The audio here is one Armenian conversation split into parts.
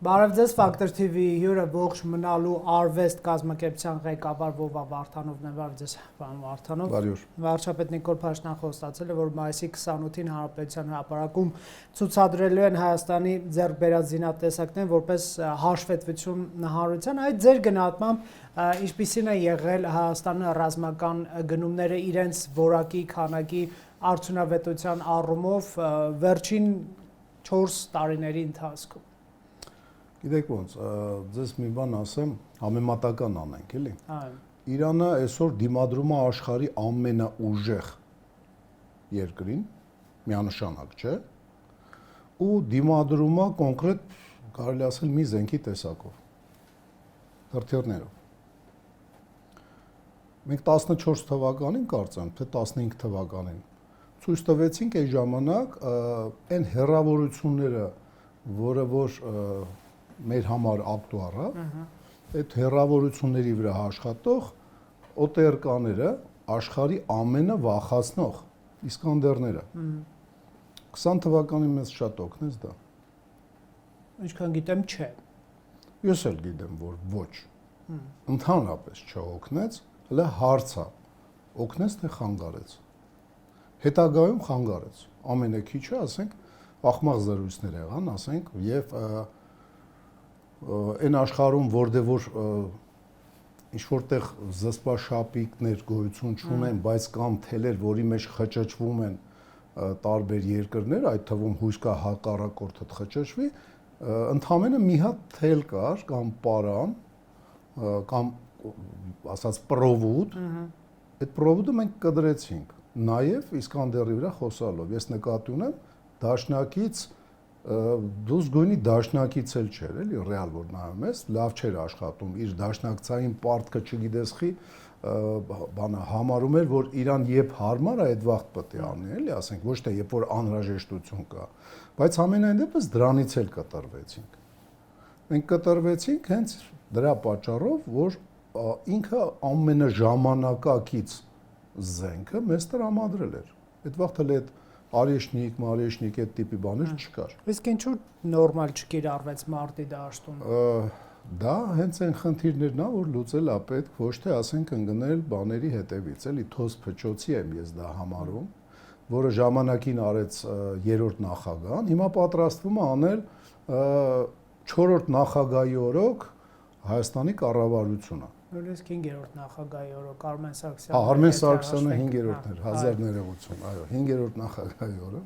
Բարև ձեզ, Factor TV հյուրը ողջ մնալու արվեստ կազմակերպության ղեկավար Վովա Վարդանովն է, բարև ձեզ, պարոն Վարդանով։ Վարչապետ Նիկոլ Փաշինյանը խոստացել է, որ մայիսի 28-ին Հանրապետության հրապարակում ցուցադրելու են Հայաստանի ձեռք բերած զինատեսակներն որպես հաշվետվություն հանրության, այդ ձեր գնահատմամբ ինչպիսին է եղել Հայաստանի ռազմական գնումները իրենց որակի, քանակի, արդյունավետության առումով վերջին 4 տարիների ընթացքում։ Գիտեք ոնց, ձեզ մի բան ասեմ, համեմատական անենք, էլի։ Իրանը այսօր դիմադրում է աշխարհի ամենաուժեղ երկրին, միանշանակ, չէ՞։ Ու դիմադրում է կոնկրետ, կարելի ասել, մի զենքի տեսակով, հրթիռներով։ Մենք 14 թվականին կարծեմ, թե 15 թվականին ցույց տվեցինք այդ ժամանակ այն հեռավորությունները, որը որ մեր համար ակտուալ է, այդ հեռավորությունների վրա աշխատող OTRK-ները աշխարհի ամենավախացնող Իսկանդերները։ 20 թվականին մեզ շատ օգնեց դա։ Ինչքան գիտեմ, չէ։ Ես էլ գիտեմ, որ ոչ։ Ընդհանրապես չօգնեց, հələ հարց է։ Օգնեց թե խանգարեց։ Հետագայում խանգարեց։ Ամենակիչը, ասենք, աղմաղ զրույցներ եղան, ասենք, եւ այն աշխարհում, որտեղ որ ինչ որտեղ զսպաշապիկներ գոյություն չունեն, բայց կամ թելեր, որի մեջ խճճվում են տարբեր երկրներ, այդ թվում հույս կա հակառակորդը խճճվի, ընդհանրապես մի հատ թել կար կամ պարան կամ ասած պրովուդ, այդ պրովուդը մենք կդրեցինք, նաև Իսկանդերի վրա խոսալով։ Ես նկատի ունեմ դաշնակից դուս գույնի դաշնակից էլ չէր, էլի ռեալ որ նայում ես, լավ չէր աշխատում, իր դաշնակցային պարտքը չգիտես խի բանը համարում էր, որ իրան երբ հարմար է այդ վաղտ պետք է անի, էլի, ասենք, ոչ թե երբ որ անհրաժեշտություն կա, բայց ամենայն դեպս դրանից էլ կտրվեցինք։ Մենք կտրվեցինք հենց դրա պատճառով, որ ինքը ամենաժամանակակից զենքը մեզ տրամադրել էր։ Այդ վաղտ էլ այդ արեշնիկ, մարեշնիկ այդ տիպի բաներ չկար։ Իսկ ինչու նորմալ չկիրառվեց մարտի դաշտում։ Դա հենց այն խնդիրներն է, որ լուծել է պետք, ոչ թե ասենք ընկնել բաների հետևից, էլի թոզ փչոցի եմ ես դա համարում, որը ժամանակին արեց 3-րդ նախագահան, հիմա պատրաստվում է անել 4-րդ նախագահի օրոք Հայաստանի կառավարությունը։ Նույնիսկ 5-րդ նախագահի օրոք Արմեն Սարգսյանը։ Արմեն Սարգսյանը 5-րդն էր, 1000 ներողություն, այո, 5-րդ նախագահի օրը։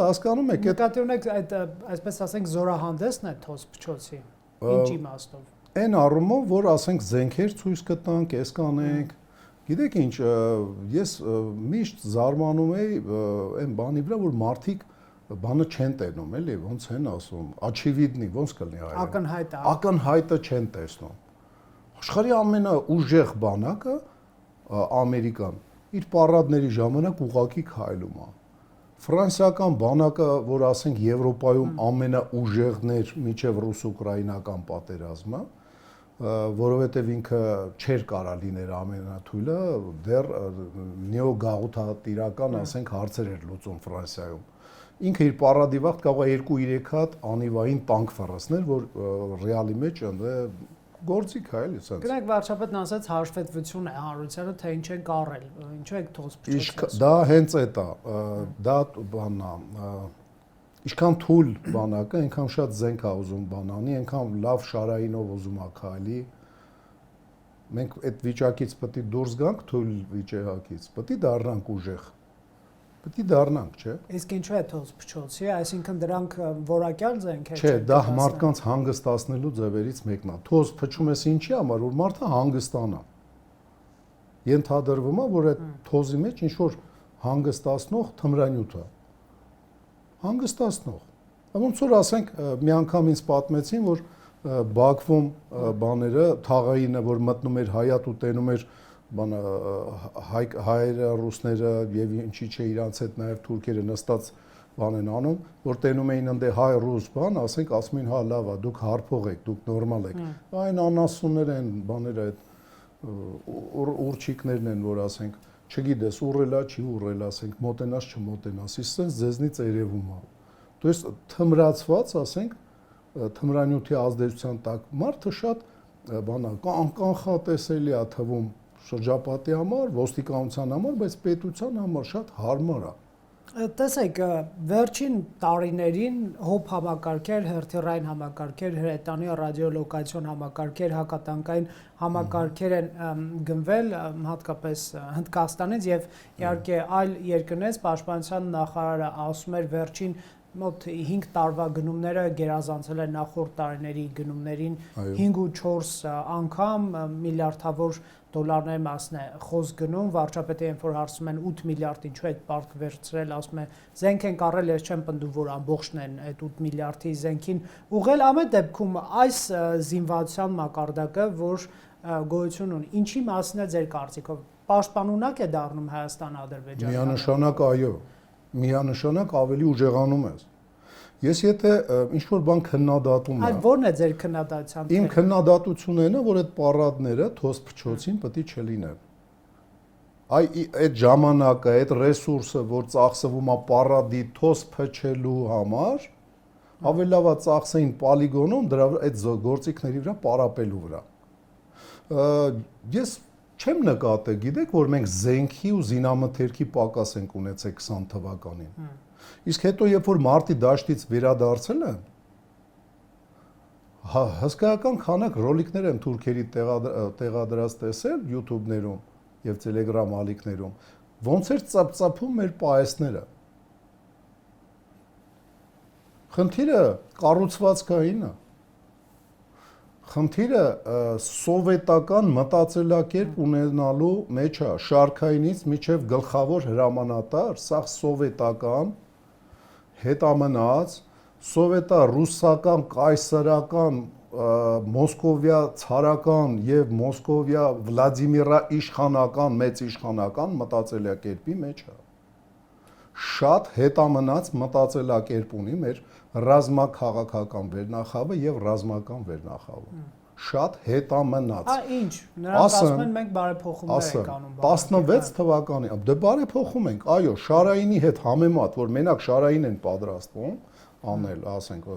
Հասկանում եք, նկատի ունեք այդ այսպես ասենք զորահանդեսն է թոզ փչոցի։ Ինչ իմաստով։ Այն առումով, որ ասենք զենքեր ցույց կտանք, էս կանենք։ Գիտեք ինչ, ես միշտ զարմանում եի այն բանի վրա, որ մարդիկ բանը չեն տենում, էլի, ոնց են ասում, очевидный, ոնց կլինի այո։ Ակնհայտ է։ Ակնհայտը չեն տեսնում։ Աշխարհի ամենաուժեղ բանակը Ամերիկան իր պարադների ժամանակ ուղակի քայլում է։ Ֆրանսիական բանակը, որ ասենք Եվրոպայում ամենաուժեղներ միջև ռուս-ուկրաինական պատերազմը, որովհետև ինքը չէր կարա լիներ ամենաթույլը, դեռ նեոգաղութատիրական, ասենք, հարցեր էր լուծում Ֆրանսիայում։ Ինքը իր պարադի վաղտ կարող է 2-3 հատ անիվային տանկ ֆռացներ, որ ռեալի մեջ գործիք է, էլի, սենց։ Գնանք վարչապետն ասաց հաշվետվություն է հանրությանը, թե ինչ են կառել, ինչու եք թոզ փչոցել։ Դա հենց այդ է, դա բանն է, ինչքան թույլ բանակը, այնքան շատ զենք է ուզում բան անի, այնքան լավ շարայինով ուզում է քայլի։ Մենք այդ վիճակից պետք է դուրս գանք, թույլ վիճակից, պետք է դառնանք ուժեղ։ Պետք է դառնանք, չէ՞։ Իսկ ինչու է թոզ փչոցի, այսինքն դրանք որակյալ զենք է։ Չէ, դա մարդկանց հանգստացնելու ձևերից մեկն է։ Թոզ փչում ես ինչի համար, որ մարդը հանգստանա։ Ենթադրվում է, որ այդ թոզի մեջ ինչ որ հանգստացնող թմրանյութ է։ Հանգստացնող։ Ոնց որ ասենք, մի անգամ ինձ պատմեցին, որ Բաքվում բաները թաղայինը, որ մտնում էր հայատ ու տենում էր բանը հայերը, ռուսները եւ ինչի՞ չէ իրանց հետ նաեւ թուրքերը նստած բան են անում, որ տենում էին ընդ հայ-ռուս բան, ասենք ասում են հա լավ է, դուք հարփող եք, դուք նորմալ եք։ Այն անասուններ են, բաները այդ ուրչիկներն են, որ ասենք, չգիտես, ուռելա, չի ուռել, ասենք, մոտենաս չմոտենաս, իսկ sense ձեզնից երևում է։ То есть թմրացված, ասենք, թմրանյութի ազդեցության տակ մարդը շատ կանխատեսելի է թվում շրջապատի համար, ոստիկանության համար, բայց պետության համար շատ հարմար է։ Տեսեք, վերջին տարիներին հոբ համակարգեր, հերթերային համակարգեր, հրետանի ռադիոլոկացիոն համակարգեր, հակատանկային համակարգեր են գնվել հատկապես Հնդկաստանից եւ իհարկե այլ երկրներից պաշտպանության նախարարը ասում էր վերջին մոտ 5 տարվա գնումները գերազանցել են նախորդ տարիների գնումներին 5 ու 4 անգամ միլիարդավոր դոլարների մասն է խոսք գնում, վարչապետը երբ որ հարցում են 8 միլիարդ ինչու է պարկ վերցրել, ասում է զենք են կառել, ես չեմ պնդում, որ ամբողջն են այդ 8 միլիարդի զենքին ուղղել, ամեն դեպքում այս զինվորության մակարդակը, որ գոյություն ունի, ինչի մասին է ձեր կարծիքով, պաշտպանունակ է դառնում Հայաստան-Ադրբեջանը։ Միանշանակ այո, միանշանակ ավելի ուժեղանում է։ Ես եթե ինչ-որ բան քննադատում եմ։ Այդ ո՞րն է ձեր քննադատության թեման։ Իմ քննադատությունն է, որ այդ պարադները թոս փչոցին պետք է չլինեն։ Այդ ժամանակը, այդ ռեսուրսը, որ ծախսվում է պարադի թոս փչելու համար, ավելի լավ է ծախսեին պոլիգոնում դրա այդ գործիքների վրա պարապելու վրա։ Ես չեմ նկատել, գիտեք, որ մենք զենքի ու զինամթերքի պակաս ենք ունեցել 20 թվականին։ Իսկ հետո երբ որ մարտի դաշտից վերադարձել են, հսկայական քանակ ռոլիկներ են թուրքերի տեղադրած տեսել YouTube-ներում եւ Telegram ալիքներում, ոնց էր ծափծափում մեր պայեսները։ Խնդիրը կառուցվածքային է։ Խնդիրը սովետական մտածելակերպ ունենալու մեջ է, շարքայինից մինչև գլխավոր հրամանատար, սա սովետական հետամնաց, սովետա-ռուսական, կայսերական, մոսկովյա ցարական եւ մոսկովյա Վլադիմիրա իշխանական, մեծ իշխանական մտածելակերպի մեջ է։ Շատ հետամնաց մտածելակերպ ունի մեր ռազմաքաղաքական վերնախավը եւ ռազմական վերնախավը։ Շատ հետամնաց։ Ինչ, նրանք ասում են մենք բարեփոխումներ ենք անում։ 16 թվականի, դե բարեփոխում ենք, այո, Շարայինի հետ համեմատ, որ մենակ Շարային են պատրաստվում անել, ասենք,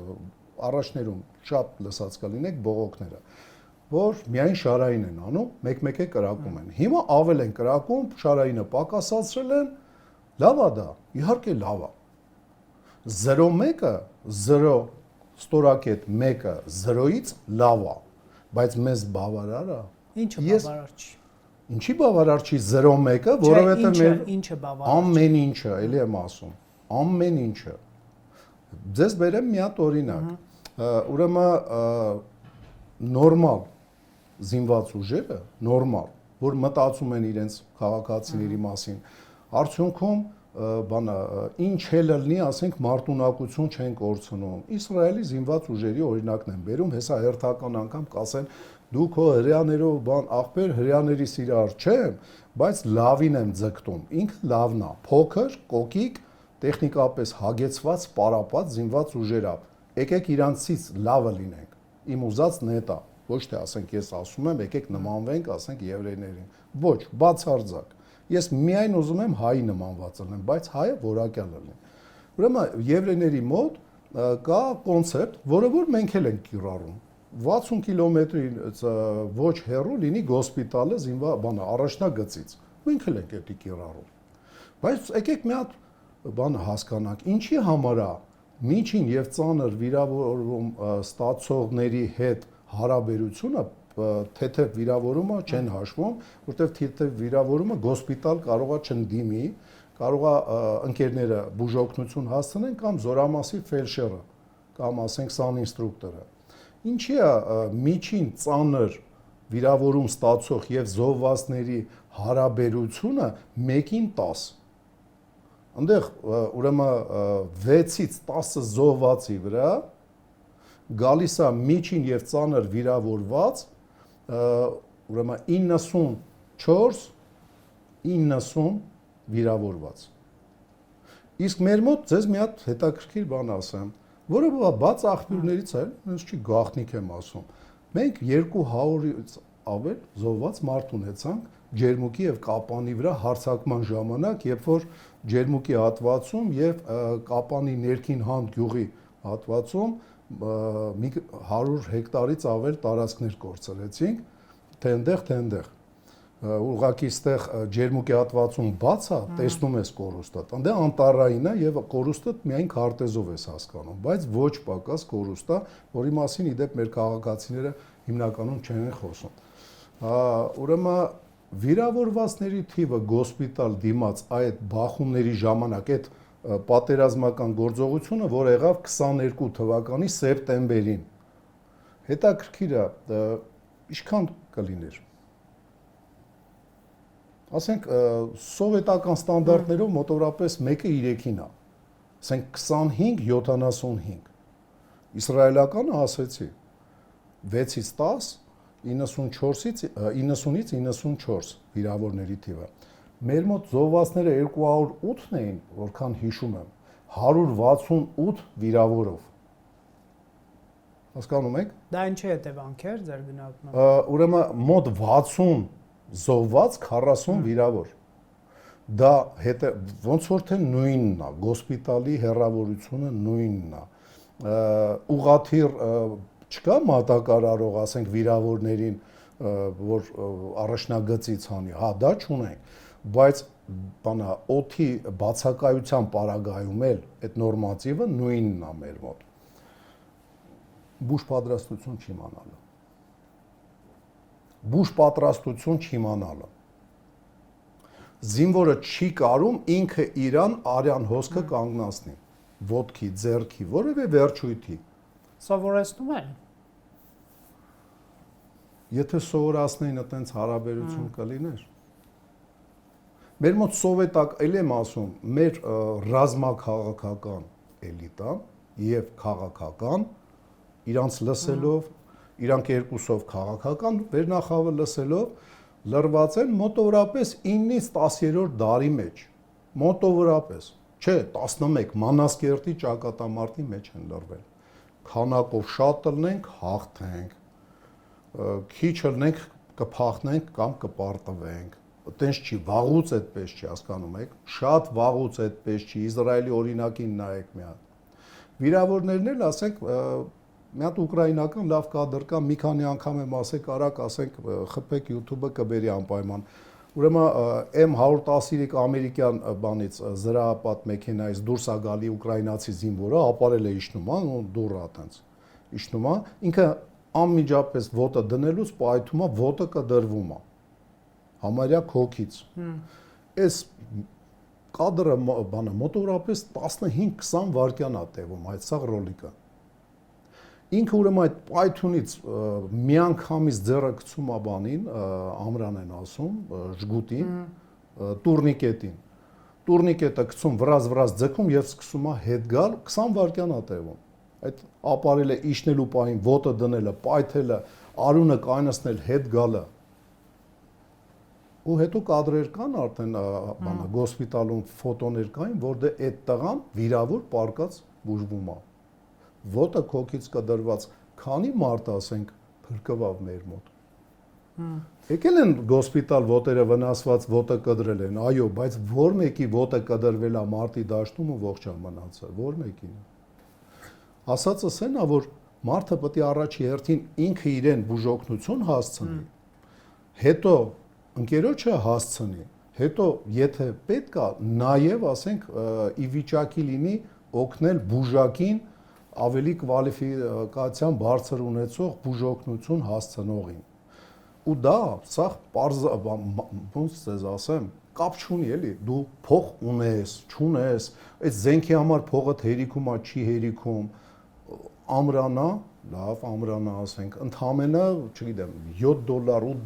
առաջներում շատ լսած կլինեք բողոքները, որ միայն Շարային են անում, մեկ-մեկ է կրակում են։ Հիմա ավել են կրակում, Շարայինը պակասացրել են, լավ է դա, իհարկե լավ է։ 0-1-ը 0 ստորակետ 1-ը 0-ից լավ է, բայց մեզ բավարար է։ Ինչը բավարար չի։ Ինչի բավարար չի 0-1-ը, որովհետև մեր ինչը բավարար ամեն ինչը, էլի եմ ասում, ամեն ինչը։ Ձեզ բերեմ մի հատ օրինակ։ Ուրեմն նորմալ զինված ուժերը, նորմալ, որ մտածում են իրենց քաղաքացիների մասին, արդյունքում ինչ էլ լինի, ասենք մարտունակություն չեն կորցնում։ Իսրայելի զինված ուժերի օրինակն են բերում, հեսա հերթական անգամ կասեն դու քո հрьяաներով բան ախպեր հрьяաներիս իրար չեմ, բայց լավին եմ ձգտում։ Ինքը լավն է, փոքր, կոկիկ, տեխնիկապես հագեցված, պարապած զինված ուժերա։ Եկեք իրանցից լավը լինենք։ Իմ ուզածն է դա, ոչ թե ասենք ես ասում եմ, եկեք նմանվենք, ասենք եվրейներին։ Ոչ, բացարձակ։ Ես միայն ուզում եմ հայի նմանված լինեմ, բայց հայը որակյալ լինի։ Ուրեմն եվրейների մոտ կա կոնցեպտ, որը որ մենք էլ ենք կիրառում։ 60 կիլոմետրի ոչ հեռու լինի գոսպիտալը բանը առաջնագծից։ Մենք էլ ենք դա կիրառում։ Բայց եկեք մի հատ բան հասկանանք, ինչի համար է միջին եւ ծանր վիրավորում ստացողների հետ հարաբերությունը թեթև վիրավորումը չեն հաշվում, որտեղ թեթև վիրավորումը գոսպիտալ կարողա չընդդիմի, կարողա ընկերները բուժօգնություն հասցնեն կամ զորամասի ֆելշերը կամ ասենք սանինստրուկտորը։ Ինչի է միջին ծանր վիրավորում ստացող եւ զոհվածների հարաբերությունը 1-ին 10։ Այնտեղ ուրեմն 6-ից 10 զոհվածի վրա գալիս է միջին եւ ծանր վիրավորված ուրեմն 90 վիրավորված։ Իսկ մեր մոտ ձեզ մի հատ հետաքրքիր բան ասեմ, որը բաց աղբյուրներից է, ինձ չի գաղտնիք եմ ասում։ Մենք 200-ից ավել զոհված մարդ ունեցանք Ջերմուկի եւ Կապանի վրա հարձակման ժամանակ, երբ որ Ջերմուկի հատվածում եւ Կապանի ներքին հանդ գյուղի հատվածում 100 հեկտարից ավել տարածքներ կորցրեցինք, թե այնտեղ ուղղակի այստեղ ջերմուկի հատվածում բաց է, տեսնում ես կորուստը, այնտեղ անտառային է եւ կորուստը միայն քարտեզով ես հասկանում, բայց ոչ պակաս կորուստ է, որի մասին իդեպ մեր քաղաքացիները հիմնականում չեն խոսում։ Ուրեմն վիրավորվածների թիվը գոսպիտալ դիմաց այդ բախումների ժամանակ այդ պատերազմական գործողությունը, որ եղավ 22 թվականի սեպտեմբերին, հետաքրքիր է, ինչքան կլիներ։ Ասենք սովետական ստանդարտներով մոտավորապես 1:3-ին է, ասենք 25-75, իսրայելականը ասեցի 6-ից 10, 90-ից 94 վիրավորների թիվը։ Մեր մոտ զոհվածները 208-ն էին, որքան հիշում եմ, 168 վիրավորով։ Հասկանում եք։ Դա ինչի հետևանք էր ձեր գնահատմամբ։ Ուրեմն մոտ 60 զոհված, 40 վիրավոր։ Դա ոնց որ թե նույնն է, գոսպիտալի հեռավորությունը նույնն է։ Ուղղաթիռ չկա մատակարարող, ասենք վիրավորներին, որ առաջնագծից անի, հա, դա չունենք, բայց բանա օդի բացակայության պարագայում էլ այդ նորմատիվը նույնն է մեր մոտ։ Բուժ պատրաստություն չիմանալը։ Բուժ պատրաստություն չիմանալը։ Զինվորը չի կարում ինքը իրան արյան հոսքը կանգնացնի, ոտքի, ձեռքի, որևէ վերջույթի։ Սովորեցնում են։ Եթե սովորացնեին այտենց հարաբերություն կլիներ։ Մեր մոտ սովետակ, էլ եմ ասում, մեր ռազմաքաղաքական էլիտան եւ քաղաքական իրանց լսելով, իրանք երկուսով քաղաքական վերնախավը լսելով լրված են մոտավորապես 9-ից 10-րդ դարի մեջ, մոտավորապես, չէ, 11 Մանասկերտի ճակատամարտի մեջ են լրվել։ Քանակով շատ լնենք, հաղթենք, քիչ լնենք, կփախնենք կամ կպարտվենք։ Այտենց չի, վաղուց այդպես չի, հասկանում եք, շատ վաղուց այդպես չի, Իսրայելի օրինակին նայեք մի հատ։ Վիրավորներն էլ, ասենք, մի հատ ուկրաինական լավ կադր կա, մի քանի անգամ եմ ասեք, արագ ասենք, խփեք YouTube-ը կբերի անպայման։ Ուրեմն M113 ամերիկյան բանից զրահապատ մեքենայից դուրս է գալի ուկրաինացի զինվորը, ապարել է իջնում, դուռը այտենց իջնում է, ինքը անմիջապես ոտը դնելուց պայթում է, ոտը կդրվում է։ Համարյա քոքից։ Այս կադրը բանը մոտավորապես 15-20 վայրկյան է տևում այդ սաղ ռոլիկը։ Ինքը ուրեմն այդ պայթունից միանգամից ձեռը գցում է բանին, ամրան են ասում, ժգուտին, տուրնիկետին։ Տուրնիկետը գցում վրազ ձգում եւ սկսում է հետ գալ, 20 վայրկյան է տևում։ Այդ ապարելը իջնելու պահին ոտը դնելը, պայթելը, արունը կայնացնել, հետ գալը։ Ու հետո կադրեր կան արդեն բանը գոսպիտալում ֆոտոներ կային, որտեղ այդ տղան վիրավոր պարկած բուժվում է։ Ոտը քոքից կդրված, քանի մարդ ասենք փրկվավ մեր մոտ։ Եկել են գոսպիտալ ոտերը վնասված, ոտը կդրել են, այո, բայց որ մեկի ոտը կդրվել է մարտի դաշտում ու ողջ է մնացել, որ մեկին։ Ասածս այն է, որ մարդը պետք է առաջի հերթին ինքը իրեն բուժօգնություն հասցնի, հետո ընկերոջը հասցնի, հետո եթե պետք է նաև ասենք ի վիճակի լինի օգնել բուժակին ավելի կվալիֆիկացիան բարձր ունեցող բուժօգնություն հասցնողին։ Ու դա սա պարզ ոնց ձեզ ասեմ, կապ չունի էլի, դու փող ունես, չունես, այդ զենքի համար փողը հերիքում է, չի հերիքում, ամրանա, լավ, ամրանա ասենք, ընդամենը, չգիտեմ, $7,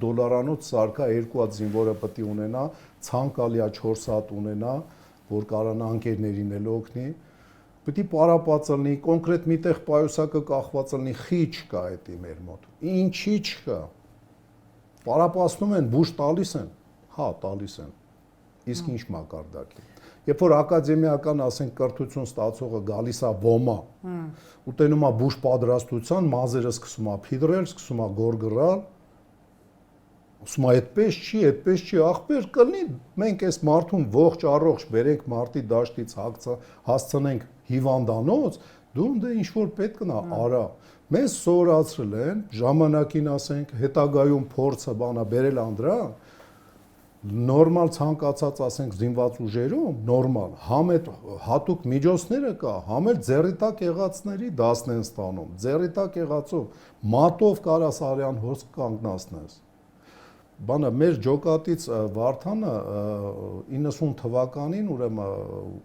$8 սարքա երկու հատ զինվորը պետք է ունենա, ցանկալի է 4 հատ ունենա, որ կարողանա ընկերներին էլ օգնի։ Պետք է պարապած լինի, կոնկրետ միտեղ պայուսակը կախված լինի, խի չկա էդի մեր մոտ։ Ինչի չկա։ Պարապացնում են, բուժ տալիս են, հա, տալիս են։ Իսկ ինչ մակարդակի։ Երբ որ ակադեմիական, ասենք, կրթություն ստացողը գալիս է ոմա, ու տենում է բուժ պատրաստության, մազերը սկսում է փիդրել, սկսում է գորգռալ, ասում է այդպես չի, ախպեր կլինի, մենք այս մարդուն ողջ առողջ բերենք մարտի դաշտից հասցնենք հիվանդանոց, Դու դե ինչ որ պետք նա արա։ Մեզ սովորացրել են ժամանակին ասենք հետագայում փորձը բանա բերել անդրան նորմալ ցանկացած ասենք զինված ուժերում նորմալ համ այդ հատուկ միջոցները կա, համ էլ ձեռիտակ եղածների դասն են ստանում, ձեռիտակ եղածով մատով կարաս արյան հորս կանգնացնես։ Բանը մեր ջոկատից Վարդանը 90 թվականին ուրեմն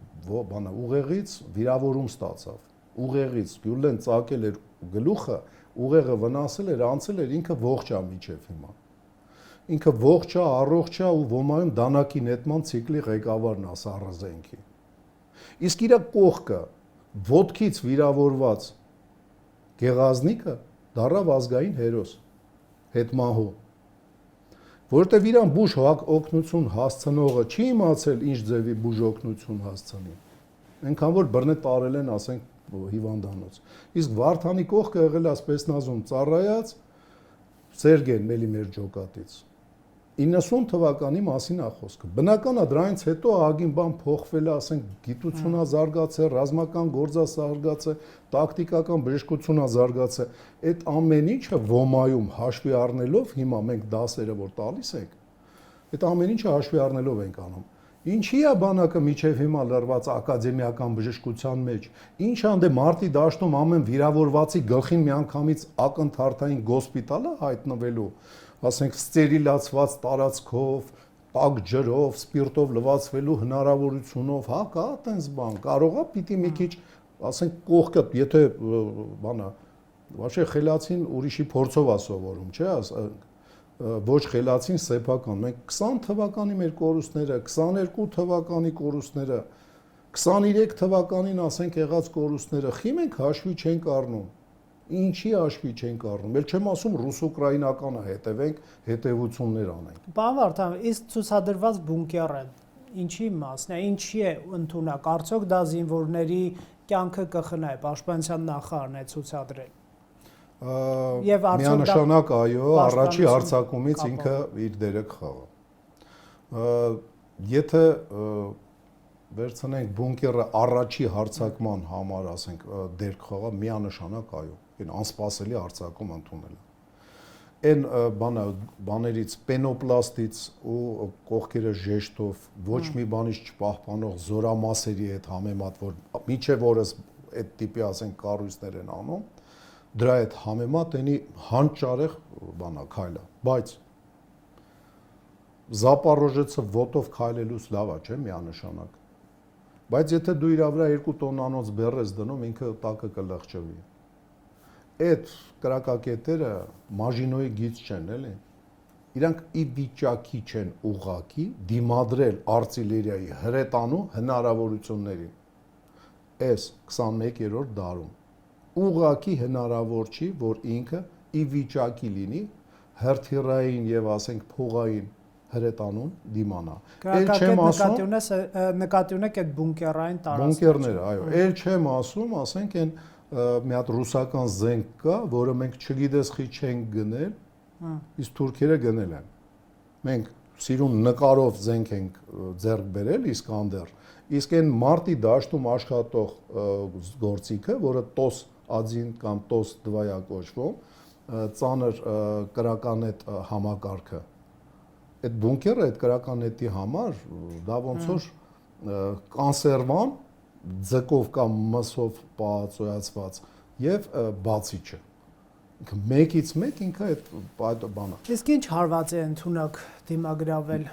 բանը ուղեղից վիրավորում ստացավ, ուղեղից Գյուլեն ծակել էր գլուխը, ուղեղը վնասել էր, անցել էր, ինքը ողջ է մինչև հիմա։ Ինքը ողջ է, առողջ է ու ոմայում դանակի նետման ցիկլի ղեկավարն է Սառազենքի։ Իսկ իր կողքը ոտքից վիրավորված Գեղազնիկը դառավ ազգային հերոս, հետմահու։ Որտեվ իրան բուժ օգնություն հասցնողը չի իմացել ինչ ձևի բուժ օգնություն հասցնի։ Այնքան որ բռնե տարել են, ասենք, հիվանդանոց։ Իսկ Վարդանի կողքը եղել է սպեցնազում ծառայած Սերգեյն Մելի մեր ջոկատից։ 90 թվականի մասին է խոսքը։ Բնական է դրանից հետո ագին բան փոխվել է, ասենք, գիտությունն է զարգացել, ռազմական գործը զարգացել, տակտիկական բժշկությունն է զարգացել։ Այդ ամեն ինչը ոմայում հաշվի առնելով հիմա մենք դասերը որ տալիս ենք, այդ ամեն ինչը հաշվի առնելով ենք անում։ Ինչի է բանակը միջև հիմա լրված ակադեմիական բժշկության մեջ։ Ինչ անդե մարտի դաշտում ամեն վիրավորվածի գլխին միանգամից ակնթարթային գոսպիտալը հայտնվելու, ասենք ստերիլացված տարածքով, տաք ջրով, սպիրտով լվացվելու հնարավորությունով, հա, կա այդպես բան, կարող է պիտի մի քիչ, ասենք, կողքը, եթե բանը, вообще խելացին ուրիշի փորձով է սովորում, չէ՞, ոչ խելացին սեփական։ Մենք 20 թվականի մեր կորուստները, 22 թվականի կորուստները, 23 թվականին ասենք եղած կորուստները խիմենք հաշվի չենք առնում։ Ինչի հաշվի չենք առնում։ Էլ չեմ ասում ռուս-ուկրաինականը հետևենք, հետևություններ անենք։ Պարոն Վարդան, իսկ ցուցադրված բունկերը ինչի մասն է, ինչի է ընդունակ, արդյոք դա զինվորների կյանքը կխնայ, պաշտպանության նախարարն է ցուցադրել։ Եվ միանշանակ այո, առաջի հարձակումից ինքը իր դերը կխաղա։ Եթե վերցնենք բունկերը առաջի հարձակման համար, ասենք, դեր կխաղա, միանշանակ այո, այն անսպասելի հարձակում ընդունել է։ Այն բաներից պենոպլաստից ու կողքերը ժեշտով ոչ մի բանից չպահպանող զորամասերի հետ համեմատ, որ միջև օրս այդ տիպի ասենք կառույցներ են անում, դրա հետ համեմատ այնի հանճարեղ բանա քայլա, բայց Զապարոժեցը ոտով քայլելուց լավ է, չէ՞, միանշանակ։ Բայց եթե դու իր վրա 2 տոննանոց բեռ ես դնում, ինքը տակը կլղջվի։ Այդ կրակակետերը Մաժինոյի գիծ չեն, էլի։ Իրանք ի վիճակի չեն ուղղակի դիմադրել արտիլերիայի հրետանու հնարավորություններին։ Այս 21-րդ դարում ուղղակի հնարավոր չի, որ ինքը ի վիճակի լինի հրթիռային եւ ասենք փողային հրետանուն դիմանա։ Էլ չեմ ասում նկատի ունեք այդ բունկերային տարածքները։ Բունկերները, այո, էլ չեմ ասում, ասենք այն մի հատ ռուսական զենք կա, որը մենք չգիտես խի չենք գնել, իսկ թուրքերը գնել են։ Մենք սիրուն նկարով զենք ենք ձեռք բերել Իսկանդեր, իսկ այն մարտի դաշտում աշխատող գործիքը, որը տոս ադին կամ տոս դվայա կոչվում, ծանր կրականետ համակարգը։ Այդ բունկերը այդ կրականետի համար դա ոնց որ կոնսերվան ձկով կամ մսով պահածոյացված եւ բացիչը։ Ինքը մեկից մեկ ինքը այդ բանը։ Իսկ ինչ հարված է ընդունակ դիմագրավել։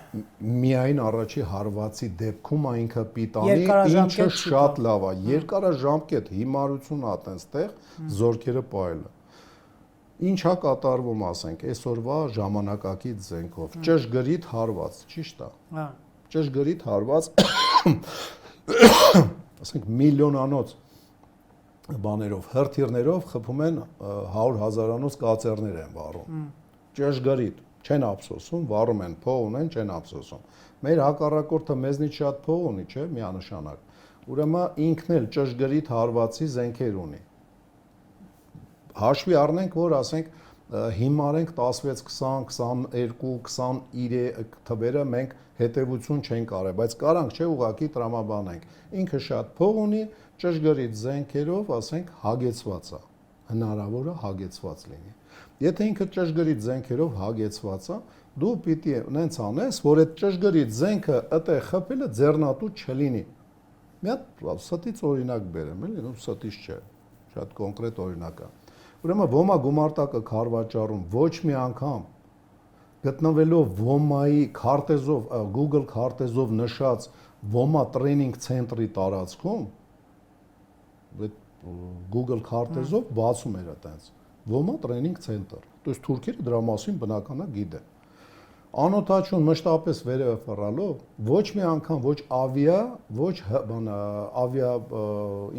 Միայն առաջի հարվածի դեպքում ինքը պիտանի, ինչը շատ լավ է, երկարաժամկետ հիմարություն ա այդտեղ զորքերը պահելը։ Ինչա կատարվում, ասենք, այսօրվա ժամանակակից զենքով, ճշգրիտ հարված, ճիշտ է։ Հա։ Ճշգրիտ հարված, ասենք, միլիոնանոց բաներով, հրթիռներով խփում են 100,000-անոց կացերներ են վառում։ Ճշգրիտ, չեն ափսոսում, վառում են, փող ունեն, չեն ափսոսում։ Մեր հակառակորդը մեզնից շատ փող ունի, չէ՞, միանշանակ։ Ուրեմն ինքն էլ ճշգրիտ հարվածի զենքեր ունի։ Հաշվի առնենք, որ ասենք հիմարենք 16, 20, 22, 23 թվերը մենք հետևություն չենք արել, բայց կարանք չէ ուղակի տրամաբանենք։ Ինքը շատ փող ունի, ճշգրիտ զենքերով, ասենք, հագեցված է, հնարավոր է հագեցված լինի։ Եթե ինքը ճշգրիտ զենքերով հագեցված է, դու պիտի նենց անես, որ այդ ճշգրիտ զենքը ըտե խփելը ձեռնատու չլինի։ Մի հատ ստից օրինակ բերեմ, էլի, ստից չէ, շատ կոնկրետ օրինակ է։ Ուրեմն ոմա գումարտակը քարվաճառում ոչ մի անգամ գտնվելով ոմայի քարտեզով, Google քարտեզով նշած ոմա տրեյնինգ ցենտրի տարածքում, Google քարտեզով բացում էր այտենց ոմա տրեյնինգ ցենտր։ То есть թուրքերը դրա մասին բնականա գիտեն։ Անօթաչուն մշտապես վերևը ֆռալով ոչ մի անգամ ոչ ավիա, ոչ ավիա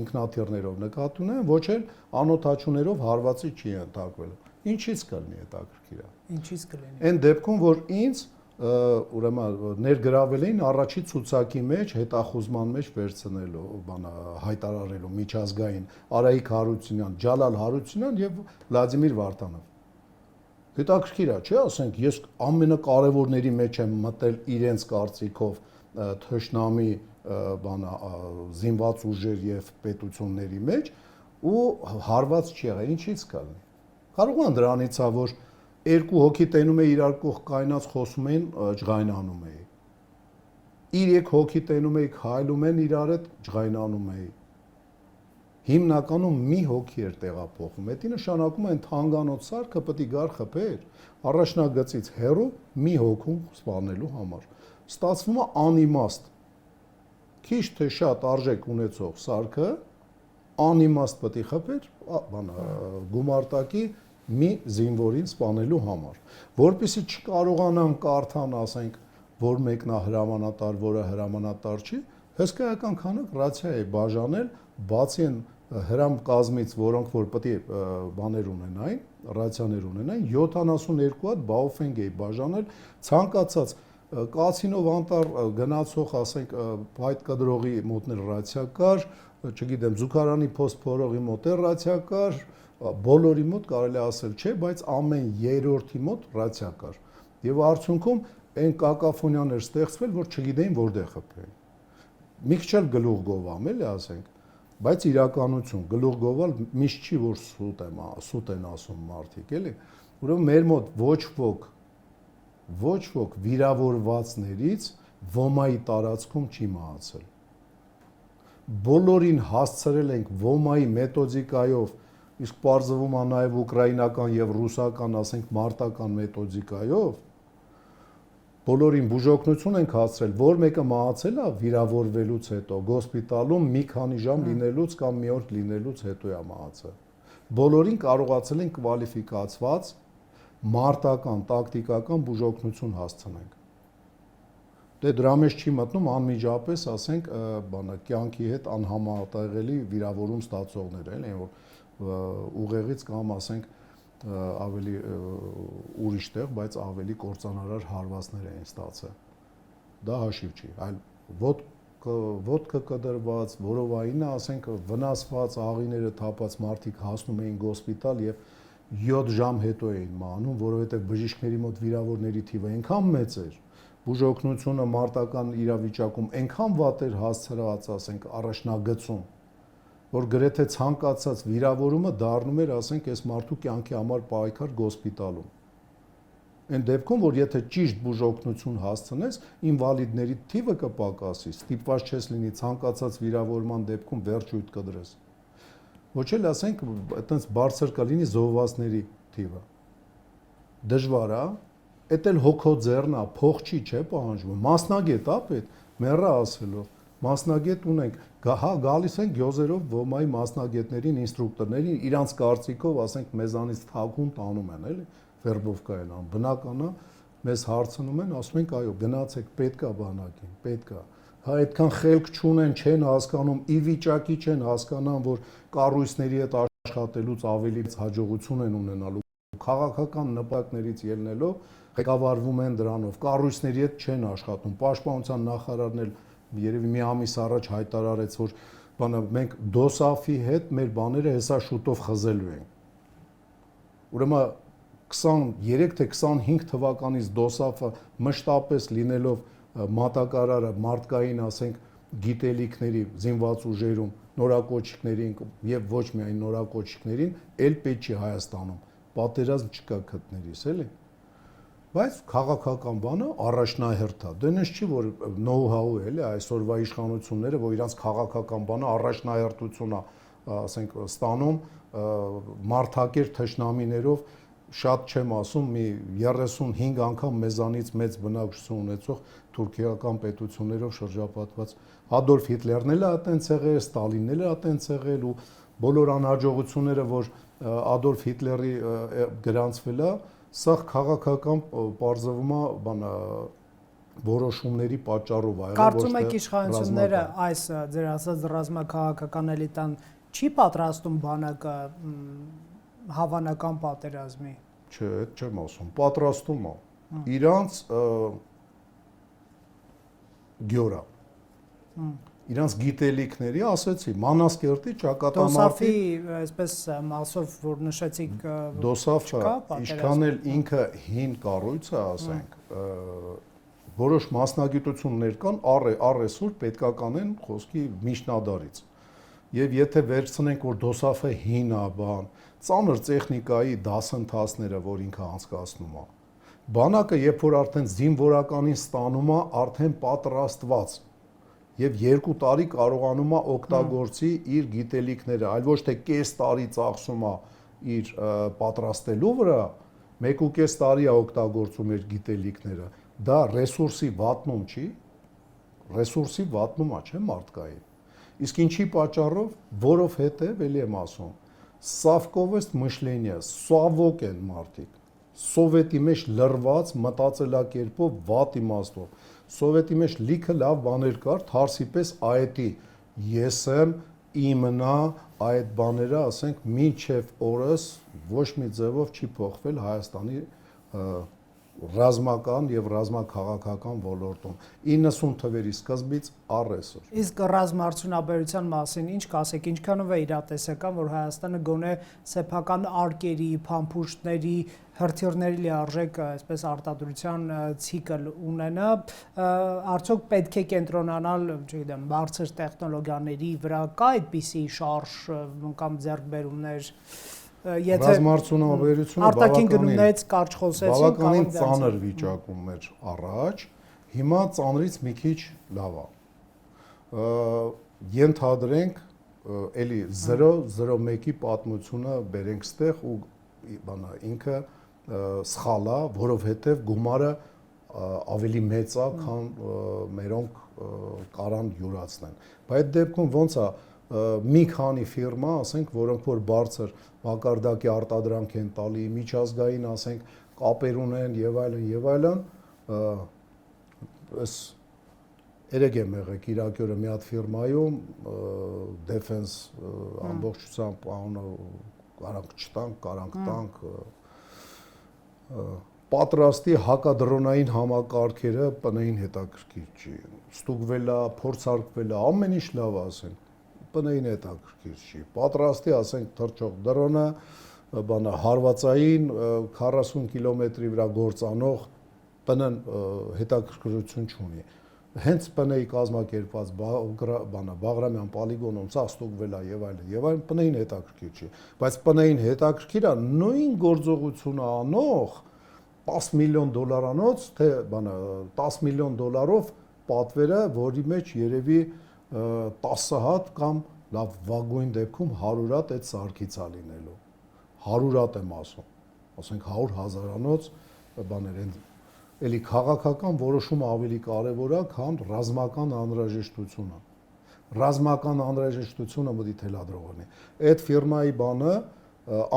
ինքնաթիռներով նկատի ունեն, ոչ էլ անօթաչուներով հարվածի չի ենթարկվել։ Ինչից կլինի հետաքրքիր է։ Ինչից կլինի։ Այն դեպքում, որ ինձ ուրեմն ներգրավել էին առաջի ցուցակի մեջ հետախուզման մեջ վերցնելու, հայտարարելու միջազգային Արայիկ Հարությունյան, Ջալալ Հարությունյան եւ Վլադիմիր Վարդանով։ Հետաքրքիր է, չէ՞, ասենք, ես ամենակարևորների մեջ եմ մտել իրենց կարծիքով թշնամի զինված ուժեր եւ պետությունների մեջ ու հարված չի եղել, ինչից կլինի։ Կարող է դրանից է, որ երկու հոգի տենում է իրար կողք կայնած խոսում էին, ջղայնանում էի։ Երեք հոգի տենում էի քայլում են իրար հետ ջղայնանում էի։ Հիմնականում մի հոգի էր տեղափոխվում։ Դա նշանակում է թանգանոց սարքը պետք է գար խփեր առաջնագծից հեռու մի հոգու սպանելու համար։ Ստացվում է անիմաստ։ Քիչ թե շատ արժեք ունեցող սարքը անիմաստ պետք է խփեր գումարտակի մի զինվորին սպանելու համար, որպեսզի չկարողանան կարդան, ասենք, որ մեկն է հրամանատար, որը հրամանատար չի, հսկայական քանակ ռացիա է բաժանել, բացի հրամ կազմից, որոնք որ պետք է բաներ ունենային, ռացիաներ ունենային, 72 հատ բաուֆենգ է բաժանել, ցանկացած կացինով անտառ գնացող, ասենք, այդ կդրողի մոտներ ռացիա կար, չգիտեմ, զուգարանի փոստ փորողի մոտ է ռացիա կար, բոլորի մոտ կարելի ասել չէ, բայց ամեն երրորդի մոտ ռացիա կար։ Եվ արդյունքում այն կակաֆոնիան էր ստեղծվել, որ չգիտեին որտեղ խփեին։ Մի քիչ էլ գլուխ գովամ, էլի ասենք, բայց իրականություն, գլուխ գովալ միշտ չի, որ սուտ են ասում մարդիկ, էլի։ Ուրեմն մեր մոտ ոչ ոք վիրավորվածներից ոմայի տարածքում չի մահացել։ Բոլորին հասցրել ենք ոմայի մեթոդիկայով, իսկ պարզվում է նաև ուկրաինական եւ ռուսական, ասենք, մարտական մեթոդիկայով, բոլորին բուժօգնություն ենք հասցրել, որ մեկը մահացել է վիրավորվելուց հետո, գոսպիտալում մի քանի ժամ լինելուց կամ մի օր լինելուց հետո է մահացել։ Բոլորին կարողացել ենք կվալիֆիկացված մարտական, տակտիկական բուժօգնություն հասցնենք։ Դե դրա մեջ չի մտնում անմիջապես, ասենք, կյանքի հետ անհամատեղելի վիրավորում ստացողներ, էլի, որ ուղեղից կամ, ասենք, ավելի ուրիշ տեղ, բայց ավելի կործանարար հարվածներ էին ստացել։ Դա հաշիվ չի, այլ ոտքը կդրված, որովայինը, ասենք, վնասված, աղիները թափած մարդիկ հասնում էին գոսպիտալ եւ 7 ժամ հետո էին մահանում, որովհետեւ բժիշկների մոտ վիրավորների թիվը այնքան մեծ էր, բուժօգնությունը մարտական իրավիճակում այնքան վատ էր հասցրած, ասենք, առաջնագծում, որ գրեթե ցանկացած վիրավորումը դառնում էր, ասենք, այս մարդու կյանքի համար պայքար գոսպիտալում։ Այն դեպքում, որ եթե ճիշտ բուժօգնություն հասցնես, ինվալիդների թիվը կպակասի, ստիպված չես լինի ցանկացած վիրավորման դեպքում վերջույթ կդրես։ Ոչ էլ, ասենք, այտենց բարձր կլինի զոհվածների թիվը։ Դժվար է, էդ էլ հոգո ձեռն է, փող չի, չէ՞ պահանջվում։ Մասնագետ է պետք, մեռա ասելով։ Մասնագետ ունենք, հա գալիս են գյոզերով ոմայի մասնագետներին, ինստրուկտորներին, իրանց կարծիքով, ասենք, մեզանից թաքուն տանում են, էլի, վերբովկայել ան։ Բնական է, մեզ հարցնում են, ասում ենք, այո, գնացեք, պետքա բանակին, պետքա։ Հա այդքան խելք չունեն, չեն հասկանում, ի վիճակի չեն հասկանան, որ կառույցների հետ աշխատելուց ավելի հաջողություն են ունենալու, քաղաքական նպատակներից ելնելով ղեկավարվում են դրանով, կառույցների հետ չեն աշխատում, պաշտպանության նախարարն էլ երևի մի ամիս առաջ հայտարարեց, որ մենք դոսաֆի հետ մեր բաները հեսա շուտով խզելու ենք։ Ուրեմն 23 թե 25 թվականից դոսաֆը մշտապես լինելով մատակարարը մարդկային, ասենք, գիտելիքների զինված ուժերում, նորակոչիկներին եւ ոչ միայն նորակոչիկներին էլ պետք չի Հայաստանում պատերազմ չկա քթներիս էլի, բայց քաղաքական բանը առաջնահերթ է։ Դե նշ չի որ know-how է էլի այսօրվա իշխանությունները, որ իրանց քաղաքական բանը առաջնահերթություն է, ասենք ստանում մարդակեր թշնամիներով, շատ չեմ ասում, մի 35 անգամ մեզանից մեծ բնակչություն ունեցող թուրքիական պետություններով շրջապատված Ադոլֆ Հիտլերն էլ է այտենց եղել, Ստալինն էլ է այտենց եղել ու բոլոր անհաջողությունները, որ Ադոլֆ Հիտլերի գրանցվել է, սա քաղաքական պարզվում է բանը որոշումների պատճառով ա եղել։ Կարծում եք իշխանությունները այս ձեր ասած ռազմաքաղաքական էլիտան չի պատրաստում բանակը հավանական պատերազմի։ Չէ, այդ չեմ ասում, պատրաստում է։ Իրանց գյորա։ Իրանց գիտելիքների, ասեցի, Մանասկերտի ճակատամարտի այսպես մասով որ նշեցիք Դոսաֆը ինչքան էլ ինքը հին կառույց է, ասենք, որոշ մասնագիտություններ կան, առեսօր պետքա կանեն խոսքի միջնադարից։ Եվ եթե վերցնենք, որ Դոսաֆը հին է, բան, ծանր տեխնիկայի դասընթացները, որ ինքը անցկացնում է։ Բանակը, երբ որ արդեն զինվորականին ստանում է, արդեն պատրաստված եւ 2 տարի կարողանում է օգտագործի իր գիտելիքները, այլ ոչ թե կես տարի ծախսում է իր պատրաստելու վրա, 1.5 տարի է օգտագործում իր գիտելիքները։ Դա ռեսուրսի վատնում չի, ռեսուրսի վատնում է, չէ՞ մարդկային։ Իսկ ինչի պատճառով, որովհետեւ էլի եմ ասում, Սավկովեստ մշլենիա, սավոկ են մարդիկ, սովետի մեջ լրված մտածելակերպով վատ իմաստով, սովետի մեջ լիքը լավ բաներ կար, թարսի պես այետի, ես եմ, իմնա, այդ բաները, ասենք, մինչև օրս ոչ մի ձևով չի փոխվել Հայաստանի ռազմական եւ ռազմաքաղաքական ոլորտում 90 թվերի սկզբից առ այսօր։ Իսկ ռազմաարդյունաբերության մասին ինչ կասեք, ինչքանով է իրատեսական, որ Հայաստանը գոնե սեփական արկերի, փամփուշտների, հրթիռների լիարժեք, այսպես արտադրության ցիկլ ունենա, արդյոք պետք է կենտրոնանալ, չգիտեմ, բարձր տեխնոլոգիաների վրա, կա այդպիսի շարժ կամ ձեռքբերումներ, եթե ռազմաարդյունաբերությունը արտաքին գնումներից կարճ խոսեցինք, բավականին ծանր վիճակում էր առաջ, հիմա ծանրից մի քիչ լավ է։ Ենթադրենք, էլի 001-ի պատմությունը բերենք ստեղ ու բանա ինքը սխալ է, որովհետև գումարը ավելի մեծ է, քան մերոնք կարան յուրացնեն։ Բայց այդ դեպքում ոնց է մի քանի ֆիրմա, ասենք, որոնք որ բարձր մակարդակի արտադրանք են տալի, միջազգային, ասենք, կապեր ունեն եւ այլն, այս երեք եմ եղեք Իրաքի մի հատ ֆիրմայում Defense ամբողջությամբ անունը կարանք տանք պատրաստի հակադրոնային համակարգերը ՊՆ-ին հետաքրքիր չի, ստուգվել է, փորձարկվել է, ամեն ինչ լավ է, ասենք, ՊՆ-ին հետաքրքիր չի, պատրաստի, ասենք, թռչող դրոնը, բանը հարվածային 40 կիլոմետրի վրա գործանող ՊՆ-ն հետաքրքրություն չունի։ Հենց ՊՆ-ի կազմակերպված Բաղրամյան պոլիգոնում սա ստուգվել է եւ այլն, ՊՆ-ին հետաքրքիր չի, բայց ՊՆ-ին հետաքրքիր է նույն գործողությունը անող 10 միլիոն դոլարանոց, թե 10 միլիոն դոլարով պատվերը, որի մեջ երևի 10 հատ կամ լավ վագույն դեպքում 100 հատ այդ սարքից է լինելու։ 100 հատ եմ ասում, ասենք 100,000-անոց բաներ են, էլի քաղաքական որոշումը ավելի կարևոր է, քան ռազմական անհրաժեշտությունը։ Ռազմական անհրաժեշտությունը մտի թելադրողն է։ Այդ ֆիրմայի բանը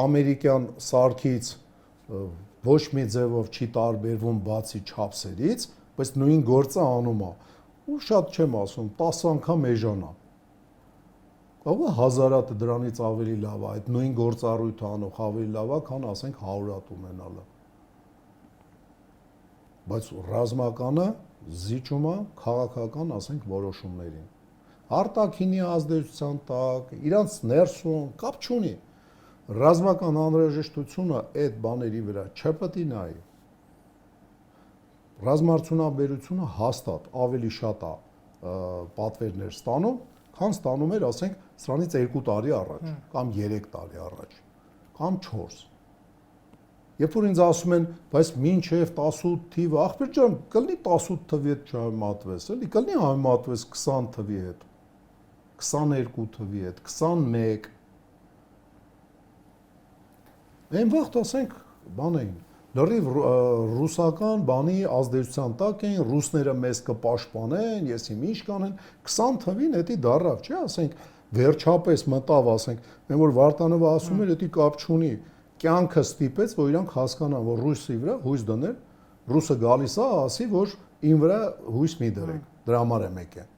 ամերիկյան սարքից ոչ մի ձևով չի տարբերվում բացի չափսերից, բայց նույն գործը անում է։ Ու շատ չեմ ասում, 10 անգամ էժան է։ Ահա 1000 հատ դրանից ավելի լավ է, այդ նույն գործառույթը անող ավելի լավ է, քան ասենք 100 հատ ունենալը։ Բայց ռազմականը զիջում է քաղաքական, ասենք, որոշումներին։ Արտաքինի ազդեցության տակ, իրանց ներսում կապ չունի։ Ռազմական անհրաժեշտությունը այդ բաների վրա չպետք է նայի։ Ռազմաարդյունաբերությունը հաստատ ավելի շատ է պատվերներ ստանում, քան ստանում էր, ասենք, սրանից 2 տարի առաջ, կամ 3 տարի առաջ, կամ 4։ Երբ որ ինձ ասում են, բայց մինչև 18 թիվը, ախպեր ջան, կլինի 18 թվի հետ չհամեմատվես, էլի, կլինի համեմատվես 20 թվի հետ, 22 թվի հետ, 21։ Այն վաղ ասենք, բան էին, լրիվ ռուսական բանի ազդեցության տակ էին, ռուսները մեզ կպաշտպանեն, ես իմ ինչ կանեն, 20 թվին էդի դարավ, չէ, ասենք, վերջապես մտավ, ասենք, այն որ Վարդանովը ասում էր, էդի կապ չունի, կյանքը ստիպեց, որ իրանք հասկանան, որ ռուսի վրա հույս դնել, ռուսը գալիս է, ասի, որ ին վրա հույս մի դրեք, դրա համար եմ եկել։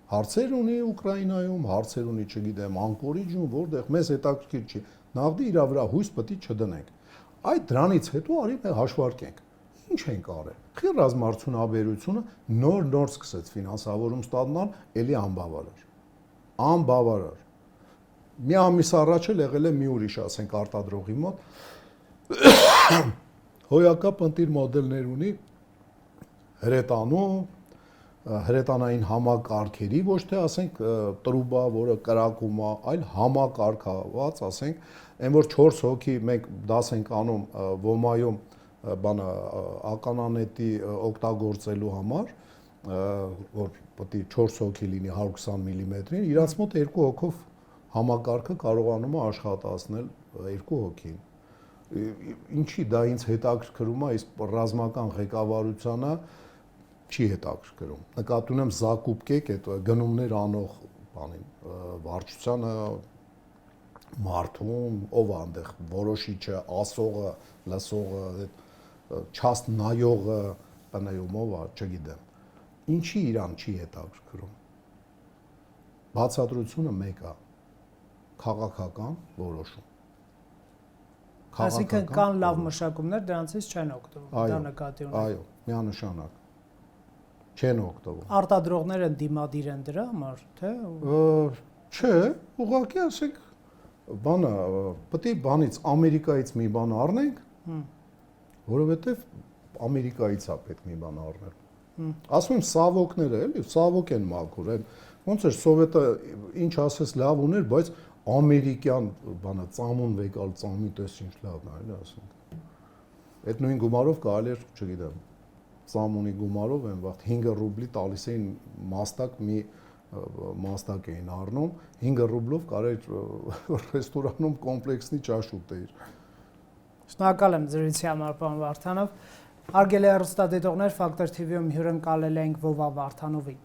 Հարցեր ունի Ուկրաինայում, հարցեր ունի, չգիտեմ, Անկորիջում, որտեղ մեզ հետաքրքիր չի, նավդի իր վրա հույս պետք է չդնենք։ Այդ դրանից հետո արի մենք հաշվարկենք։ Ինչ ենք արել։ Խի ռազմարտությունաբերությունը նոր սկսեց ֆինանսավորում ստանալ, էլի անբավարար։ Անբավարար։ Մի ամիս առաջ էլ եղել է մի ուրիշ, ասենք, արտադրողի մոտ հոյակապ ընտիր մոդելներ ունի հրետանում, հրետանային համակարգերի, ոչ թե ասենք տրուբա, որը կրակում է, այլ համակարգաված, ասենք, այն որ 4 հոգի մենք դաս ենք անում ոմայում բանը ականանետի օգտագործելու համար, որ պետք է 4 հոգի լինի 120 մմ-ին, իրանց մոտ 2 հոգով համակարգը կարողանում է աշխատացնել 2 հոգին։ Ինչի դա ինձ հետաքրքրում է, իսկ ռազմական ղեկավարությանը չի հետաքրքրում։ Նկատի ունեմ Զակուպկեք այդ գնումներ անող բանին, վարչությանը մարդուն, ով է այնտեղ որոշիչը, ասողը, լսողը, չաստ նայողը, բնայում ով է, չգիտեմ։ Ինչի իրան չի հետաքրքրում։ Բացատրությունը մեկ է, քաղաքական որոշում։ Այսինքն կան լավ մշակումներ, դրանցից չեն օգտվում, դա նկատի ունեմ։ Այո, միանշանակ չեն օգտվում։ Արտադրողները դիմադիր են դրա համար, թե։ Չէ, ուղղակի ասենք, բանը, պետք է բանից Ամերիկայից մի բան առնենք, որովհետև Ամերիկայից է պետք մի բան առնել։ Ասում եմ սավոկները, էլի, սավոկ են մաքուր, այն ոնց էր սովետը ինչ ասես լավ ուներ, բայց ամերիկյան բանը ծամուն վեկալ ծամի տես ինչ լավն է, էլի ասենք։ Այդ նույն գումարով կարելի էր, չգիտեմ, ծամունի գումարով այն վաղ 5 ռուբլի տալիս էին մաստակ մի մաստակ էին առնում, 5 ռուբլով կարելի ռեստորանում կոմպլեքսնի ճաշ ուտեիր։ Շնորհակալ եմ զրույցի համար, պարոն Վարդանով։ Հարգելի հեռուստադիտողներ, Ֆակտոր TV-ում հյուրընկալել ենք Վովա Վարդանովին։